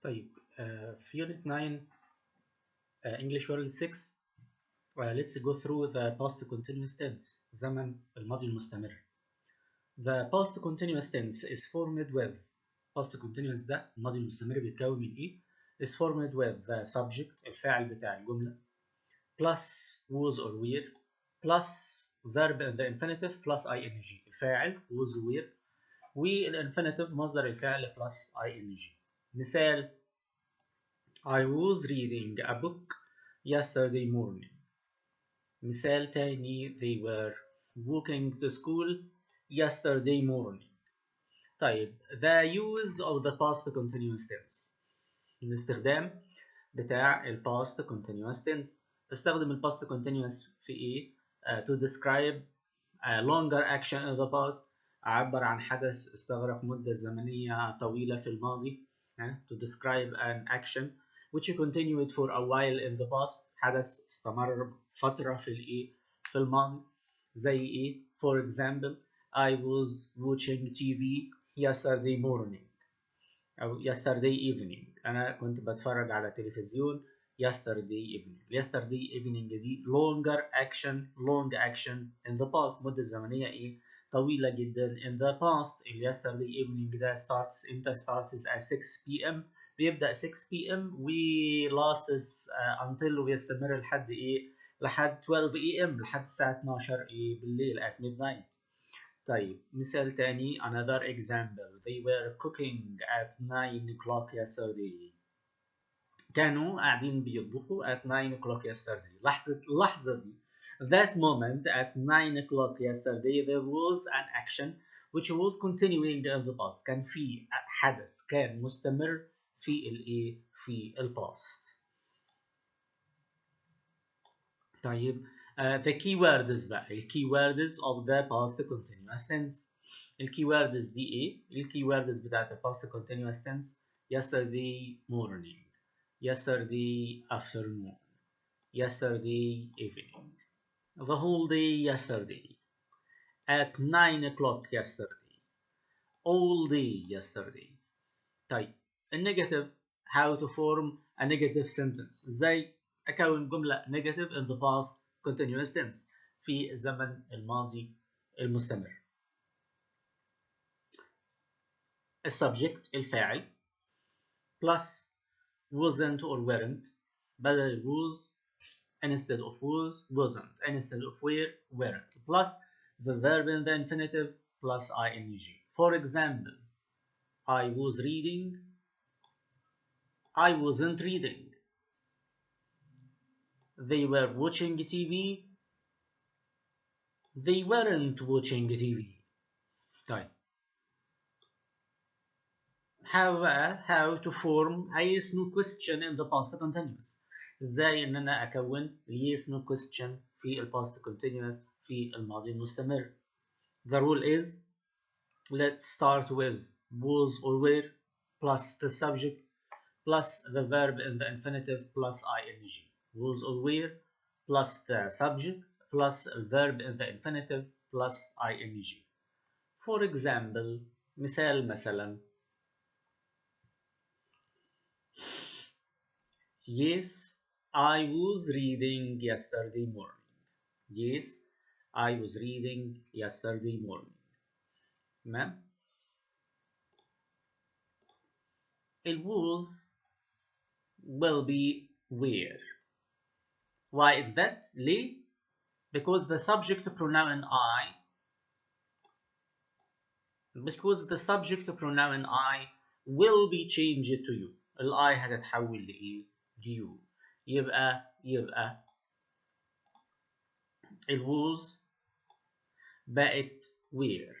طيب في Unit 9 English World 6 let's go through the past continuous tense زمن الماضي المستمر. The past continuous tense is formed with past continuous ده الماضي المستمر بيتكون من ايه؟ is formed with the subject الفاعل بتاع الجملة plus was or were plus verb in the infinitive plus ing الفاعل was or were والinfinitive مصدر الفعل plus ing. مثال I was reading a book yesterday morning. مثال تاني they were walking to school yesterday morning. طيب the use of the past continuous tense الاستخدام بتاع ال past continuous tense. استخدم ال past continuous في ايه؟ To describe a longer action in the past. أعبر عن حدث استغرق مدة زمنية طويلة في الماضي. To describe an action which continued for a while in the past. حدث استمر فترة في الماضي. زي ايه؟ For example, I was watching TV yesterday morning أو yesterday evening. أنا كنت بتفرج على تلفزيون yesterday evening. yesterday evening دي long action in the past. مدة زمنية ايه؟ طويلة جدا in the past. yesterday evening ده starts امتى؟ starts at 6 p.m. بيبدأ 6 p.m. و lasts until ويستمر لحد ايه؟ لحد 12 a.m. لحد الساعة 12 ايه بالليل at midnight. طيب مثال تاني another example they were cooking at 9 o'clock yesterday. كانوا قاعدين بيطبخوا at 9 o'clock yesterday. اللحظة دي that moment at 9 o'clock yesterday there was an action which was continuing in the past. كان في حدث كان مستمر في ال past. طيب the keywords بقى ال keywords of the past continuous tense. ال keywords دي ايه؟ ال keywords بتاعت ال past continuous tense yesterday morning, yesterday afternoon, yesterday evening, the whole day yesterday, at 9 o'clock yesterday, all day yesterday. طيب النيجاتيف how to form a negative sentence. ازاي أكون جملة negative in the past continuous tense في الزمن الماضي المستمر. السبجكت الفاعل plus wasn't or weren't بدل was instead of was wasn't instead of were weren't plus the verb in the infinitive plus ing. For example, I was reading, I wasn't reading. They were watching TV, they weren't watching TV. طيب how to form a yes no question in the past continuous. ازاي ان انا اكون yes no question في ال past continuous في الماضي المستمر. The rule is let's start with was or were plus the subject plus the verb in the infinitive plus ing. Was or were plus the subject plus the verb in the infinitive plus ing. For example, مثلا yes, I was reading yesterday morning. Yes, I was reading yesterday morning. تمام. It was will be where. Why is that? ليه? Because the subject pronoun I will be changed to you. ال I هتتحول لإيه؟ you. يبقى it was بقت where.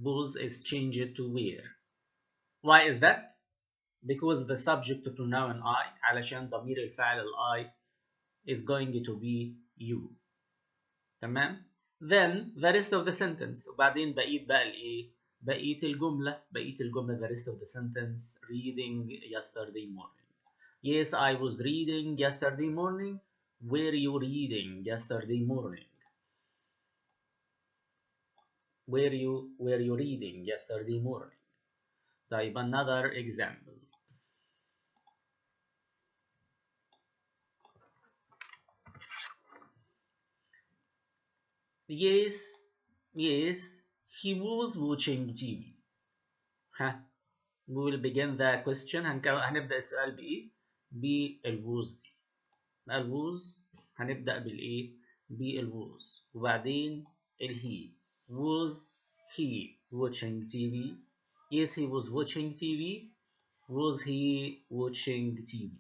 Was is changed to where. Why is that? Because the subject pronoun I علشان ضمير الفاعل ال I is going to be you. تمام؟ Then the rest of the sentence. وبعدين بقية الجملة the rest of the sentence reading yesterday morning. Yes, I was reading yesterday morning. Were you reading yesterday morning? Were you reading yesterday morning? طيب another example. Yes, yes, he was watching TV. ها we will begin the question. هنبدأ السؤال بإيه؟ بالووز دي. الووز هنبدأ بالإيه؟ بالووز، وبعدين الهي. Was he watching TV? Yes, he was watching TV. Was he watching TV?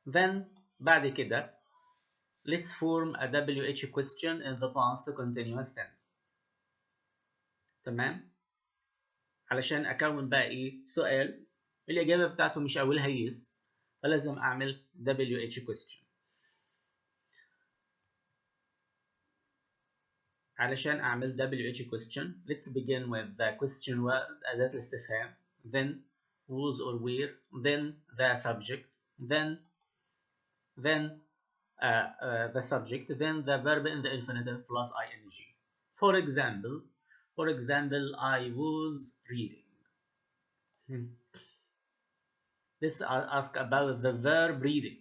Then بعد كده let's form a WH question in the past continuous tense. تمام؟ علشان أكون بقى إيه؟ سؤال الإجابة بتاعته مش أولها yes، فلازم أعمل WH question. علشان أعمل WH question let's begin with the question word أداة الاستفهام، then was or where, then the subject, then the subject, then the verb in the infinitive plus ing. For example, I was reading. Let's ask about the verb reading,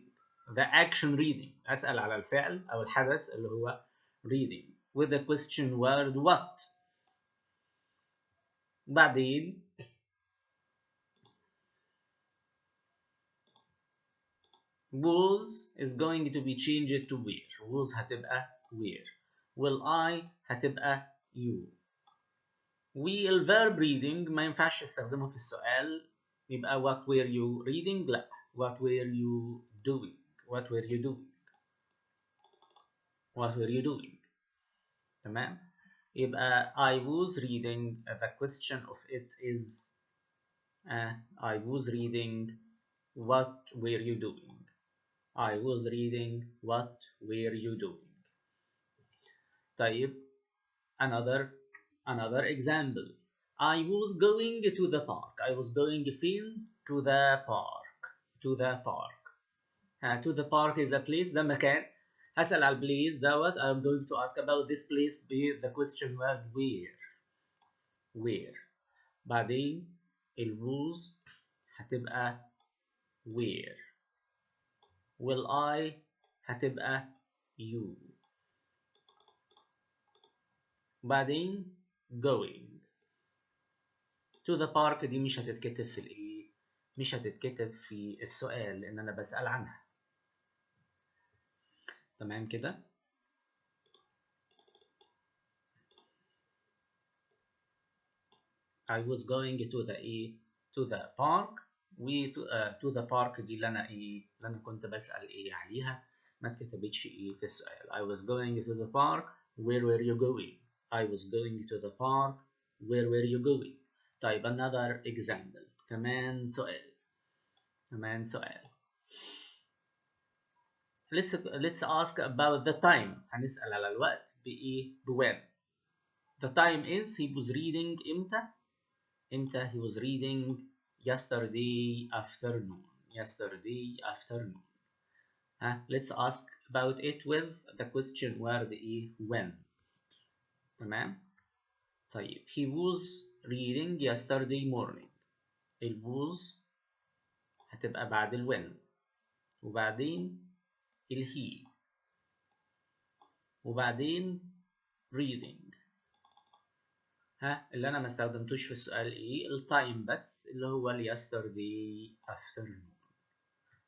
the action reading. أسأل على الفعل أو الحدث اللي هو reading with the question word what. بعدين was is going to be changed to where. was هتبقى where. will I هتبقى you. والverb reading ما ينفعش استخدمه في السؤال، يبقى what were you reading؟ لا، what were you doing؟ what were you doing؟ what were you doing؟ تمام؟ يبقى I was reading. The question of it is I was reading what were you doing؟ I was reading what were you doing؟ طيب another example. I was going to the park. I was going فين؟ to the park. to the park. to the park is a place، ده مكان. هسأل على البليس دوت. I'm going to ask about this place with the question word where. where. بعدين was هتبقى where. will I هتبقى you. بعدين going. to the park دي مش هتتكتب في الايه؟ مش هتتكتب في السؤال لان انا بسأل عنها. تمام كده؟ I was going to the ايه؟ to the park. و to the park دي اللي انا ايه؟ اللي انا كنت بسأل ايه عليها، ما اتكتبتش ايه في السؤال. I was going to the park. Where were you going؟ I was going to the park. Where were you going؟ طيب another example. كمان سؤال. Let's ask about the time. هنسأل على الوقت بإيه؟ when. The time is he was reading إمتى؟ he was reading yesterday afternoon. Let's ask about it with the question word إيه؟ when. تمام؟ طيب he was reading yesterday morning. was هتبقى بعد when، وبعدين he، وبعدين reading. اللي انا ما استخدمتوش في السؤال ايه؟ التايم بس، اللي هو yesterday afternoon.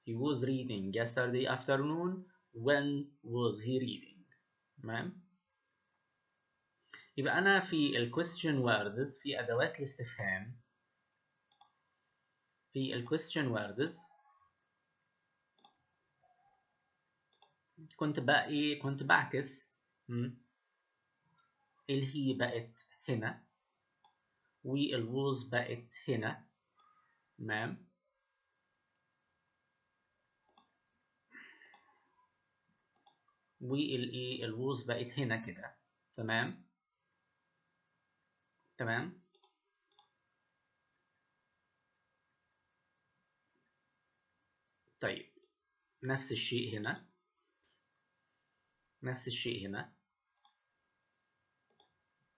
He was reading yesterday afternoon. When was he reading؟ تمام؟ يبقى انا في ال question words، في ادوات الاستفهام، في ال question words كنت بقى ايه؟ كنت بعكس. الهي بقت هنا، وال was بقت هنا. تمام؟ والايه؟ ال was بقت هنا كده. تمام؟ طيب نفس الشيء هنا.